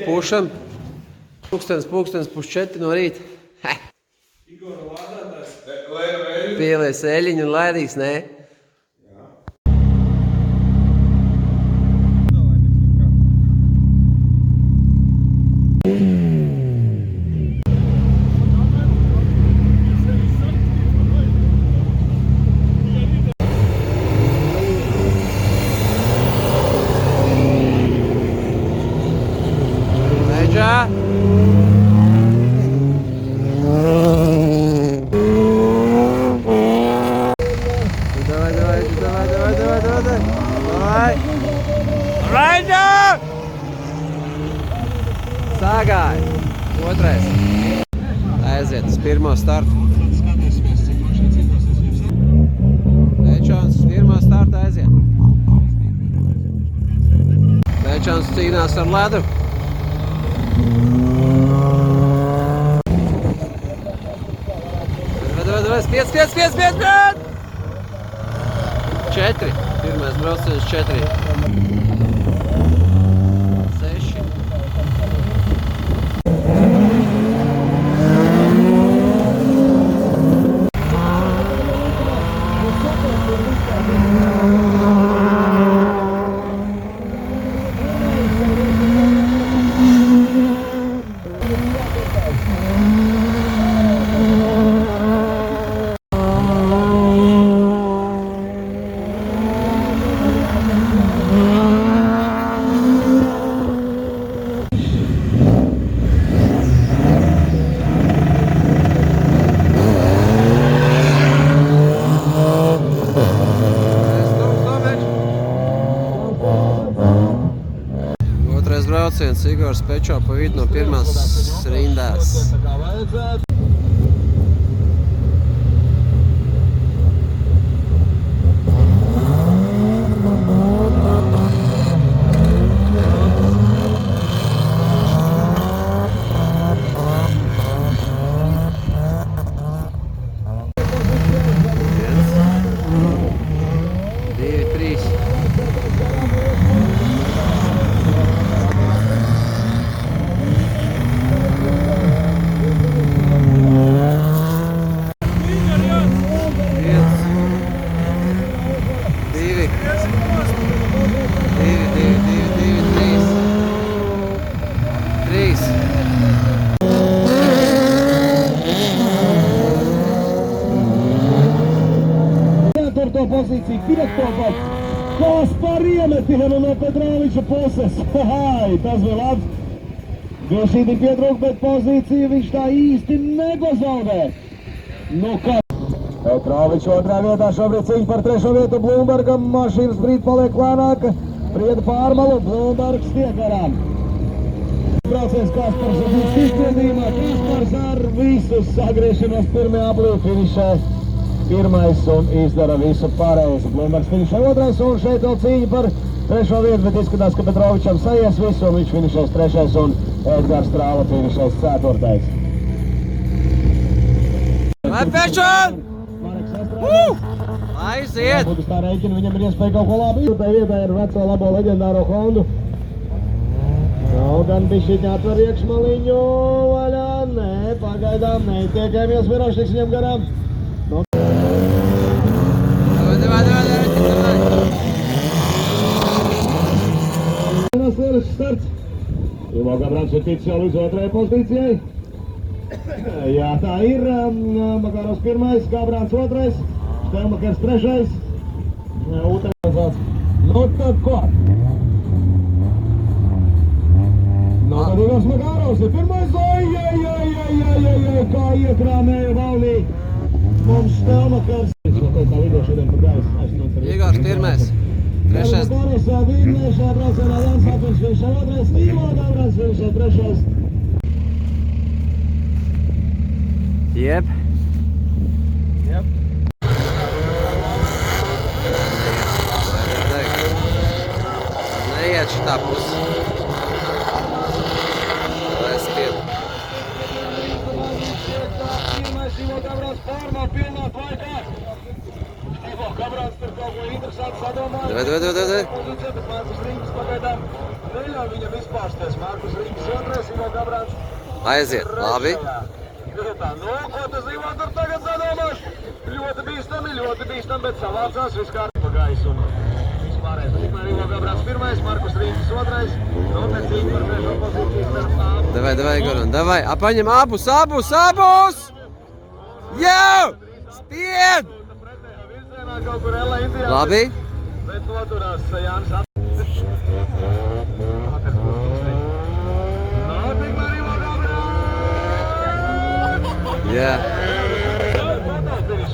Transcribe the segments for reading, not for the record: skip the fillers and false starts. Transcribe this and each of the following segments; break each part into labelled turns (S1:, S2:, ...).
S1: pušam. Pūkstens pusčetri no rīta. Pielies eļiņu un laidīs, nē? Sāgāja. Otrais. Aiziet uz pirmo startu. Bečons uz pirmo startu aiziet. Bečons cīnās ar ledu. Spied! 4. Pirmais brauciens 4. 6. Brauciens Igors Pečo pa vidu no pirmās rindās.
S2: Pozīcija Pirektovs, Kaspar iemetienu no Petroviča puses. Tas bija labs. Drošība pietrūk, bet pozīciju viņš tā īsti nepazaudē. Nu kā? Petrovičs otrā vietā šobrīd cīņa par trešo vietu. Blūmbergam mašīnas brīd paliek lēnāka. Prieda pārmalu, Blūmbergs tiek garām. Brauciens Kaspars ir būs izpildījumā. Kaspars ar visu sagriešanos pirmajā aplī finišē. Pirmais un izdara visu pareizi. Blūmbergs finišē otrais un šeit vēl cīņa par trešo vietu, bet izskatās, ka Petrovičam sajies visu un viņš finišēs trešais un Edgars Strāla finišēs ceturtais.
S1: Vai Pečon! Aiziet!
S2: Būtis tā rēķina, viņam ir iespēja kaut ko labi. Tā vietā ir veco labo leģendāro Hondu. Nav gan bišķiņā atver iekšmaliņu vaļā. Nē, pagaidām neitiekamies Mirošniks viņam garām. Starts. Ivo Gabrants ir ticis jau līdz otrajai pozīcijai. Jā, tā ir. Makarovs pirmais, Gabrants otrais, Štelmakers trešais. Utens. Nu tad ko? Nu tad Igors Makarovs ir pirmais. Kā iekrāmēja valnī. Mums Štelmakers.
S1: Igors pirmais. Trešais. Jep. Neiet šitā pusi. Lai skrien.
S2: Davai. Pozīcija, bet Mācis Rīgas pagaidām neļauj viņam izpārsties.
S1: Aiziet, labi.
S2: Nu, ko tas Ivā tur tagad sadomās? Ļoti bīstami, bet savācās viss kārtībā pa gaisu un vispārējais. Tikmēr Ivo Gabrāns pirmais, Markus Rītis otrais, un mēs cīņi par trešo pozīciju starp ābu.
S1: Davai, Goran, davai, apaņem abus! Jau! Spied!
S2: Kaut kur Ella Indijā.
S1: Labi.
S2: Bet noturās Jānis At. Tikmēr Ivo Gabrāns!
S1: Jā.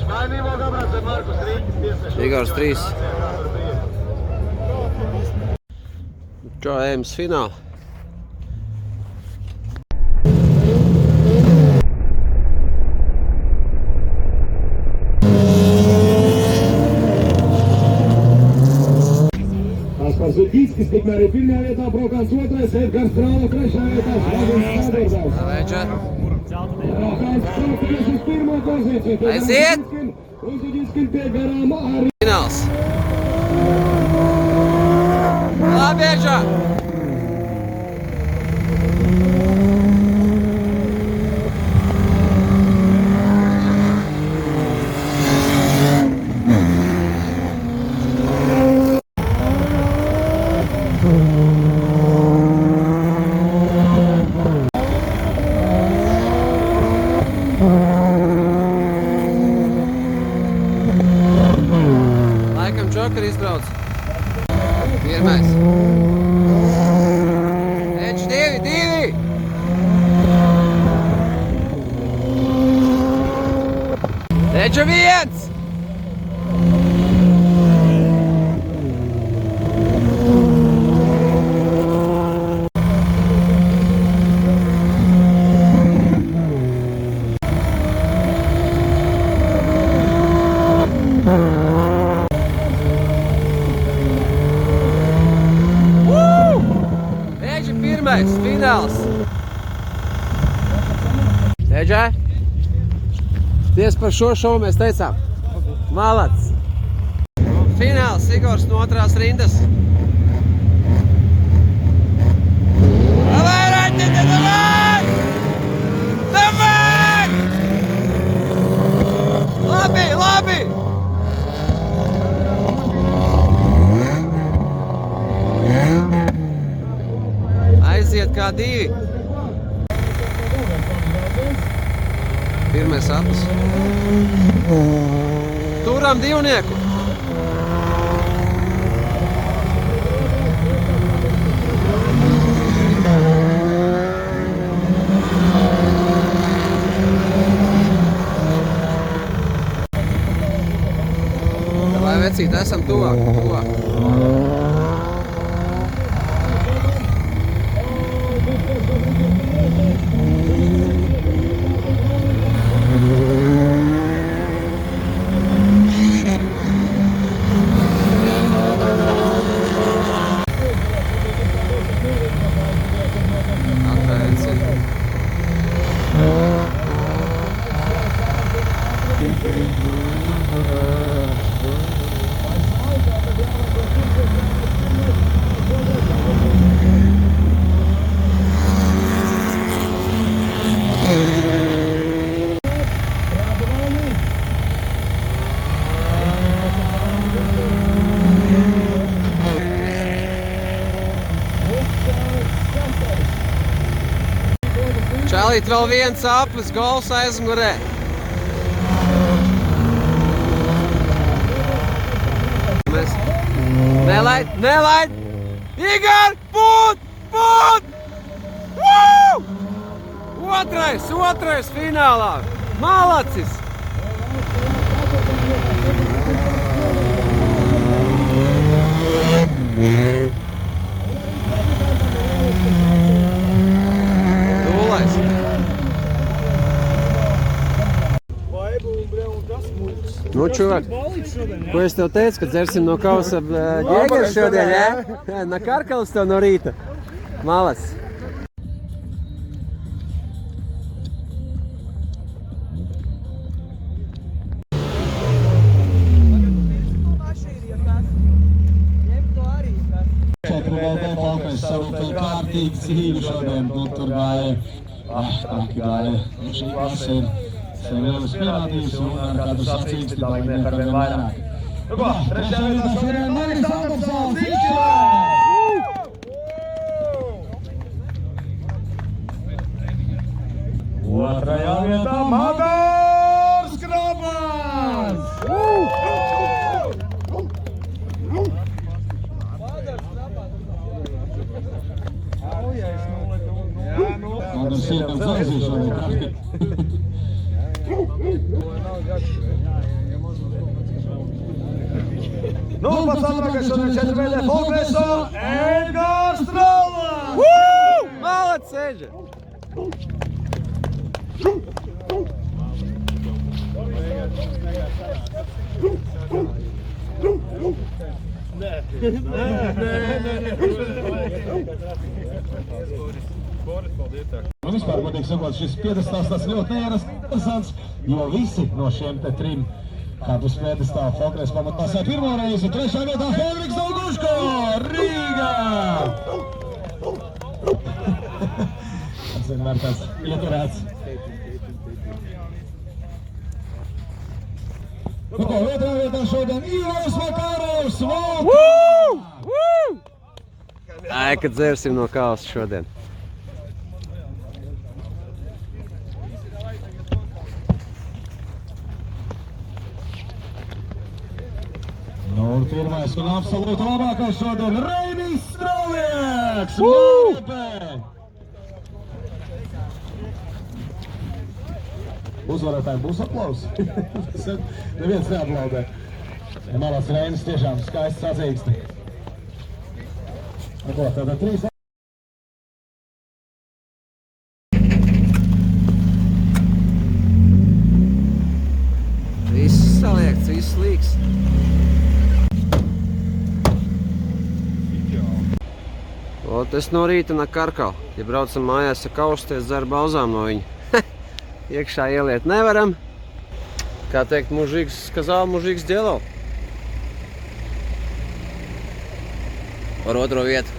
S2: Vai Ivo Gabrāns vai Markus Rītis tiesneši?
S1: Igors 3. Čo, ejam uz finālu.
S2: Zudīskis tikmēr ir pirmajā vietā, Braukāns otrais, Edgars Brāla trešajā vietā, Švagins Sadarbājs.
S1: Davai,
S2: Braukāns Brāla uz pirmo pozīciju.
S1: Aiziet!
S2: Un Zudīskim pie garām arī.
S1: Fināls. Labi, Eža! Laikam Džokar izbrauc. Pirmais. Edž 2! Edža 1! Pirmais, fināls. Eģē, ties par šo šovu mēs teicām. Malac. Fināls, Igors no otrās rindas. Davai, Raņķete, davai! Davai! Labi! Aiziet kā 2. Pirmais aplis. Turam divnieku. Davai, vecīt, esam tuvāk. Čalīt vēl viens aplis, gols aizmugurē. Nelaid! Igor, pūt! Otrais finālā. Malacis! Dūlais. Nu, čuvak, ko es tev teicu, ka dzersim no kausa ģēgeru šodien, jā? Na Karkalis tev no rīta. Malas.
S2: Četru vēl Balkais sarūpēja kārtīgi cīņu šodien, nu tur gāja, traki gāja. Šī klase ir sev lielis pierādījusi un ar kādu sacīksti dalībnieki ar vien vairāk. Nu ko, trešajā vietā šodien Maris Antopsons, Izšķilē! Otrajā vietā Magārs Krabans! Kādam siekam zaudzīšanu. Nu, pats atrākais šodien 4 veidē Fogreso, Edgars Straulas!
S1: Malac, Seģa!
S2: Un vispār, godīgi sakot, šis piedestāls tas ļoti neierasts interesants, jo visi no šiem te trim kādus piedestālu Fogres pamatās ar pirmo reizi. Trešā vietā Henriks Dauguško, Rīgā! Tas vienmēr tāds ieturēts. Nu ko, otrā vietā šodien Ivars Makārovs, Volta!
S1: Ai, kad dzersim no kausa šodien.
S2: Nu, un pirmais un absolūti labākais šodien Reinis Straulieks! Mārebē! Uzvarētājiem būs aplausi. Neviens neaplaudē. Malas Reinis tiešām skaists sacīksti. Nu ko, tātad 3.
S1: Viss saliekts, viss līks. Ot, es no rīta na Karkalu. Ja braucam mājās ar kausties, dzer balzām no viņa. Iekšā ieliet nevaram. Kā teikt, mužīgs, сказал, mužīgs делал. Par otro vietu.